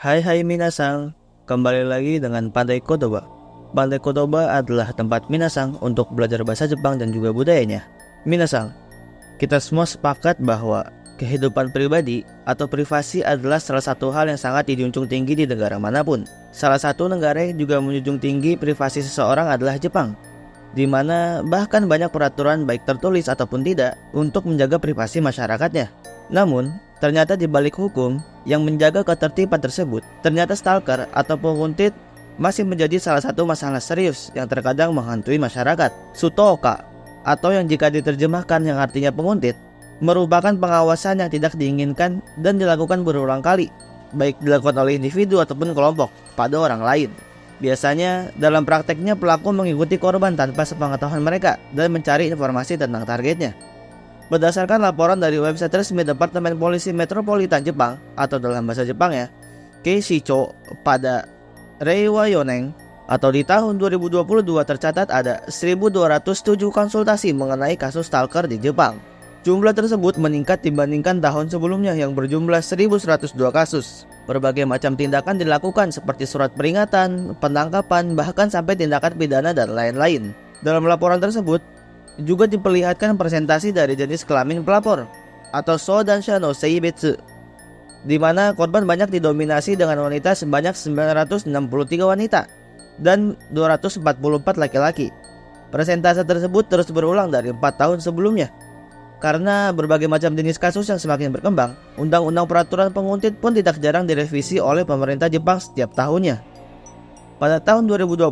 Hai minasang, kembali lagi dengan Pandai Kodoba. Pandai Kodoba adalah tempat minasang untuk belajar bahasa Jepang dan juga budayanya. Minasang, kita semua sepakat bahwa kehidupan pribadi atau privasi adalah salah satu hal yang sangat dijunjung tinggi di negara manapun. Salah satu negara yang juga menjunjung tinggi privasi seseorang adalah Jepang, di mana bahkan banyak peraturan baik tertulis ataupun tidak untuk menjaga privasi masyarakatnya. Namun, ternyata di balik hukum yang menjaga ketertiban tersebut, ternyata stalker atau penguntit masih menjadi salah satu masalah serius yang terkadang menghantui masyarakat. Sutooka, atau yang jika diterjemahkan yang artinya penguntit, merupakan pengawasan yang tidak diinginkan dan dilakukan berulang kali, baik dilakukan oleh individu ataupun kelompok pada orang lain. Biasanya dalam prakteknya pelaku mengikuti korban tanpa sepengetahuan mereka dan mencari informasi tentang targetnya. Berdasarkan laporan dari website resmi Departemen Polisi Metropolitan Jepang atau dalam bahasa Jepang ya, Keishicho, pada Reiwa Yoneng atau di tahun 2022 tercatat ada 1.207 konsultasi mengenai kasus stalker di Jepang. Jumlah tersebut meningkat dibandingkan tahun sebelumnya yang berjumlah 1.102 kasus. Berbagai macam tindakan dilakukan seperti surat peringatan, penangkapan, bahkan sampai tindakan pidana dan lain-lain. Dalam laporan tersebut juga diperlihatkan presentasi dari jenis kelamin pelapor atau Sodansha no Seibetsu, di mana korban banyak didominasi dengan wanita sebanyak 963 wanita dan 244 laki-laki. Presentase tersebut terus berulang dari 4 tahun sebelumnya. Karena berbagai macam jenis kasus yang semakin berkembang, undang-undang peraturan penguntit pun tidak jarang direvisi oleh pemerintah Jepang setiap tahunnya. Pada tahun 2021,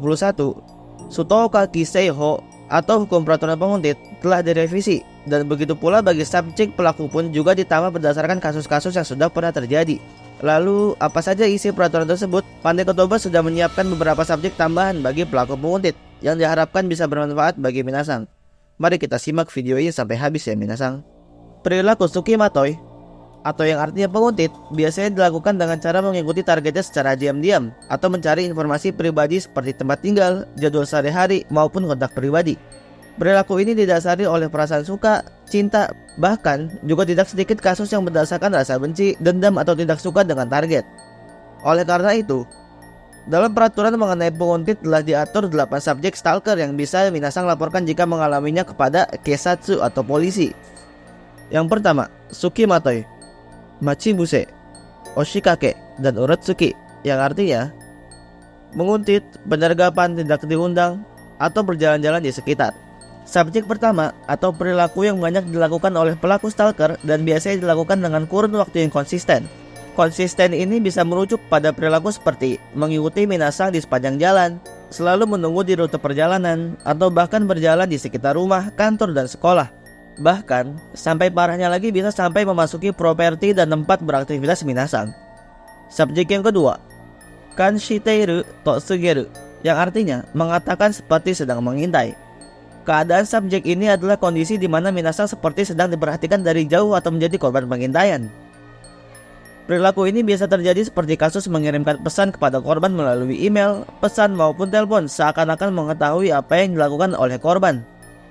Sutooka Kiseiho atau hukum peraturan penguntit telah direvisi, dan begitu pula bagi subjek pelaku pun juga ditambah berdasarkan kasus-kasus yang sudah pernah terjadi. Lalu apa saja isi peraturan tersebut? Pandai Kodoba sudah menyiapkan beberapa subjek tambahan bagi pelaku penguntit yang diharapkan bisa bermanfaat bagi minasang. Mari kita simak video ini sampai habis ya minasang. Perilaku Tsukimatoi atau yang artinya penguntit biasanya dilakukan dengan cara mengikuti targetnya secara diam-diam atau mencari informasi pribadi seperti tempat tinggal, jadwal sehari-hari maupun kontak pribadi. Perilaku ini didasari oleh perasaan suka, cinta, bahkan juga tidak sedikit kasus yang berdasarkan rasa benci, dendam atau tidak suka dengan target. Oleh karena itu, dalam peraturan mengenai penguntit telah diatur 8 subjek stalker yang bisa minasang laporkan jika mengalaminya kepada Kesatsu atau polisi. Yang pertama, Tsukimatoi, Machibuse, Oshikake, dan Urotsuki, yang artinya menguntit, penyergapan, tidak diundang, atau berjalan-jalan di sekitar. Subjek pertama atau perilaku yang banyak dilakukan oleh pelaku stalker dan biasanya dilakukan dengan kurun waktu yang konsisten. Konsisten ini bisa merujuk pada perilaku seperti mengikuti minasang di sepanjang jalan, selalu menunggu di rute perjalanan, atau bahkan berjalan di sekitar rumah, kantor, dan sekolah. Bahkan, sampai parahnya lagi bisa sampai memasuki properti dan tempat beraktivitas minasang. Subjek yang kedua, Kanshiteiru to sugeru, yang artinya mengatakan seperti sedang mengintai. Keadaan subjek ini adalah kondisi di mana minasang seperti sedang diperhatikan dari jauh atau menjadi korban pengintaian. Perilaku ini biasa terjadi seperti kasus mengirimkan pesan kepada korban melalui email, pesan maupun telepon seakan-akan mengetahui apa yang dilakukan oleh korban.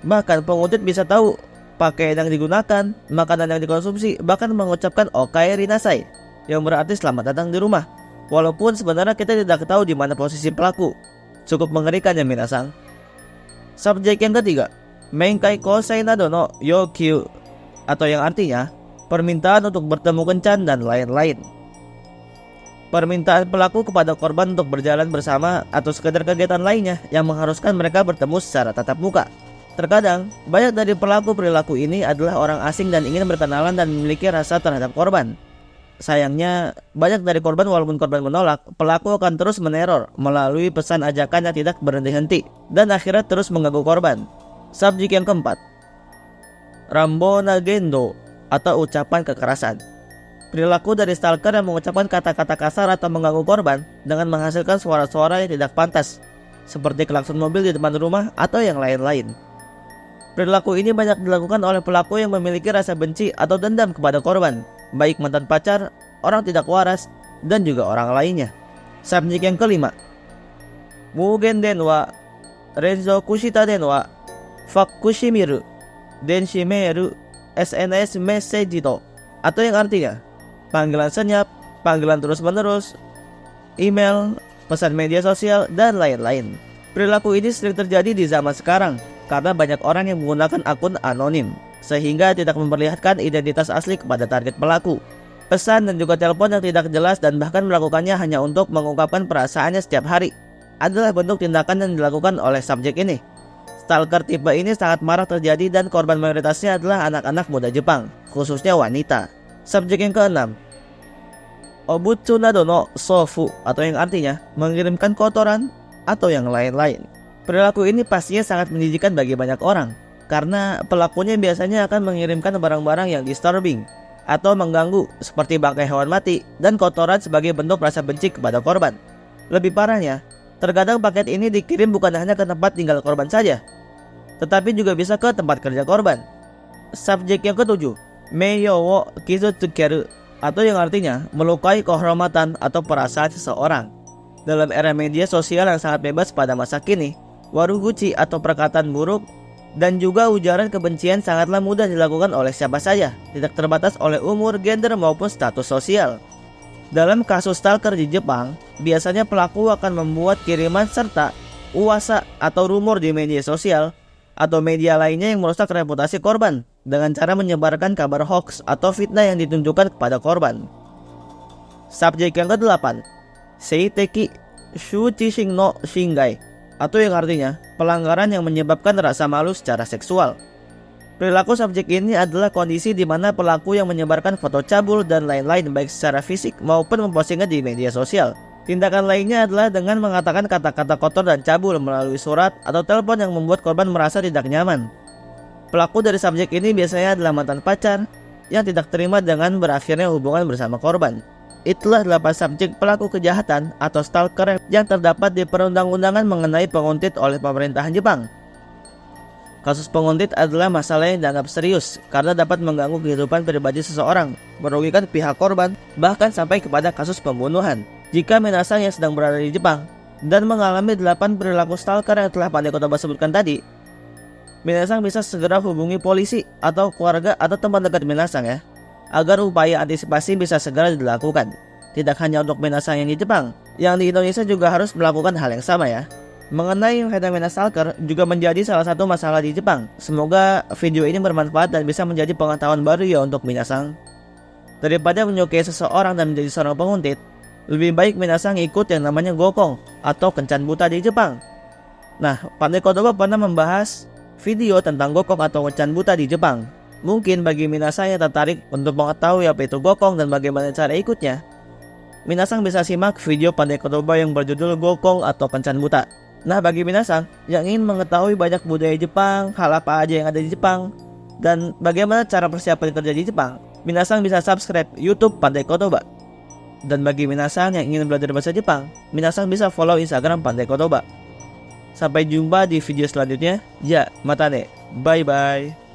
Bahkan penguntit bisa tahu pakaian yang digunakan, makanan yang dikonsumsi, bahkan mengucapkan Okaeri nasai, yang berarti selamat datang di rumah. Walaupun sebenarnya kita tidak tahu di mana posisi pelaku. Cukup mengerikan ya minasang. Subjek yang ketiga, Menkai kosei nado no yokyu, atau yang artinya permintaan untuk bertemu kencan dan lain-lain. Permintaan pelaku kepada korban untuk berjalan bersama atau sekedar kegiatan lainnya yang mengharuskan mereka bertemu secara tatap muka. Terkadang, banyak dari pelaku perilaku ini adalah orang asing dan ingin berkenalan dan memiliki rasa terhadap korban. Sayangnya, banyak dari korban walaupun korban menolak, pelaku akan terus meneror melalui pesan ajakan yang tidak berhenti-henti dan akhirnya terus mengganggu korban. Subjek yang keempat, Rambona Gendo atau ucapan kekerasan. Perilaku dari stalker yang mengucapkan kata-kata kasar atau mengganggu korban dengan menghasilkan suara-suara yang tidak pantas, seperti klakson mobil di depan rumah atau yang lain-lain. Perilaku ini banyak dilakukan oleh pelaku yang memiliki rasa benci atau dendam kepada korban, baik mantan pacar, orang tidak waras, dan juga orang lainnya. Subjek yang kelima, Mugen denwa, Renzo kushita denwa, Fakushimiru, Denshi meiru, SNS message to, atau yang artinya panggilan senyap, panggilan terus-menerus, email, pesan media sosial, dan lain-lain. Perilaku ini sering terjadi di zaman sekarang karena banyak orang yang menggunakan akun anonim, sehingga tidak memperlihatkan identitas asli kepada target pelaku. Pesan dan juga telepon yang tidak jelas dan bahkan melakukannya hanya untuk mengungkapkan perasaannya setiap hari adalah bentuk tindakan yang dilakukan oleh subjek ini. Stalker tipe ini sangat marak terjadi dan korban mayoritasnya adalah anak-anak muda Jepang, khususnya wanita. Subjek yang keenam, Obutsu nado no sofu, atau yang artinya mengirimkan kotoran atau yang lain-lain. Perilaku ini pastinya sangat menjijikkan bagi banyak orang, karena pelakunya biasanya akan mengirimkan barang-barang yang disturbing atau mengganggu seperti bangkai hewan mati dan kotoran sebagai bentuk rasa benci kepada korban. Lebih parahnya, terkadang paket ini dikirim bukan hanya ke tempat tinggal korban saja, tetapi juga bisa ke tempat kerja korban. Subjek yang ketujuh, Meiyo wo kizutsukeru, atau yang artinya melukai kehormatan atau perasaan seseorang. Dalam era media sosial yang sangat bebas pada masa kini, waruguchi atau perkataan buruk dan juga ujaran kebencian sangatlah mudah dilakukan oleh siapa saja, tidak terbatas oleh umur, gender maupun status sosial. Dalam kasus stalker di Jepang, biasanya pelaku akan membuat kiriman serta uwasa atau rumor di media sosial atau media lainnya yang merusak reputasi korban dengan cara menyebarkan kabar hoax atau fitnah yang ditunjukkan kepada korban. Subjek yang ke-8, Seiteki Shuchishin no Shingai, atau yang artinya pelanggaran yang menyebabkan rasa malu secara seksual. Perilaku subjek ini adalah kondisi di mana pelaku yang menyebarkan foto cabul dan lain-lain baik secara fisik maupun mempostingnya di media sosial. Tindakan lainnya adalah dengan mengatakan kata-kata kotor dan cabul melalui surat atau telepon yang membuat korban merasa tidak nyaman. Pelaku dari subjek ini biasanya adalah mantan pacar yang tidak terima dengan berakhirnya hubungan bersama korban. Itulah 8 subjek pelaku kejahatan atau stalker yang terdapat di perundang-undangan mengenai penguntit oleh pemerintahan Jepang. Kasus penguntit adalah masalah yang dianggap serius karena dapat mengganggu kehidupan pribadi seseorang, merugikan pihak korban, bahkan sampai kepada kasus pembunuhan. Jika minasang yang sedang berada di Jepang dan mengalami 8 perilaku stalker yang telah Pandai Kotoba sebutkan tadi, minasang bisa segera hubungi polisi atau keluarga atau teman dekat minasang ya, agar upaya antisipasi bisa segera dilakukan. Tidak hanya untuk minasang yang di Jepang, yang di Indonesia juga harus melakukan hal yang sama ya. Mengenai fenomena stalker juga menjadi salah satu masalah di Jepang. Semoga video ini bermanfaat dan bisa menjadi pengetahuan baru ya untuk minasang. Daripada menyukai seseorang dan menjadi seorang penguntit, lebih baik minasang ikut yang namanya gokong atau kencan buta di Jepang. Nah, Pandai Kotoba pernah membahas video tentang gokong atau kencan buta di Jepang. Mungkin bagi minasang yang tertarik untuk mengetahui apa itu gokong dan bagaimana cara ikutnya, minasang bisa simak video Pandai Kotoba yang berjudul Gokong atau Kencan Buta. Nah, bagi minasang yang ingin mengetahui banyak budaya Jepang, hal apa aja yang ada di Jepang, dan bagaimana cara persiapan kerja di Jepang, minasang bisa subscribe YouTube Pandai Kotoba. Dan bagi minasang yang ingin belajar bahasa Jepang, minasang bisa follow Instagram Pandai Kotoba. Sampai jumpa di video selanjutnya. Ya, matane. Bye-bye.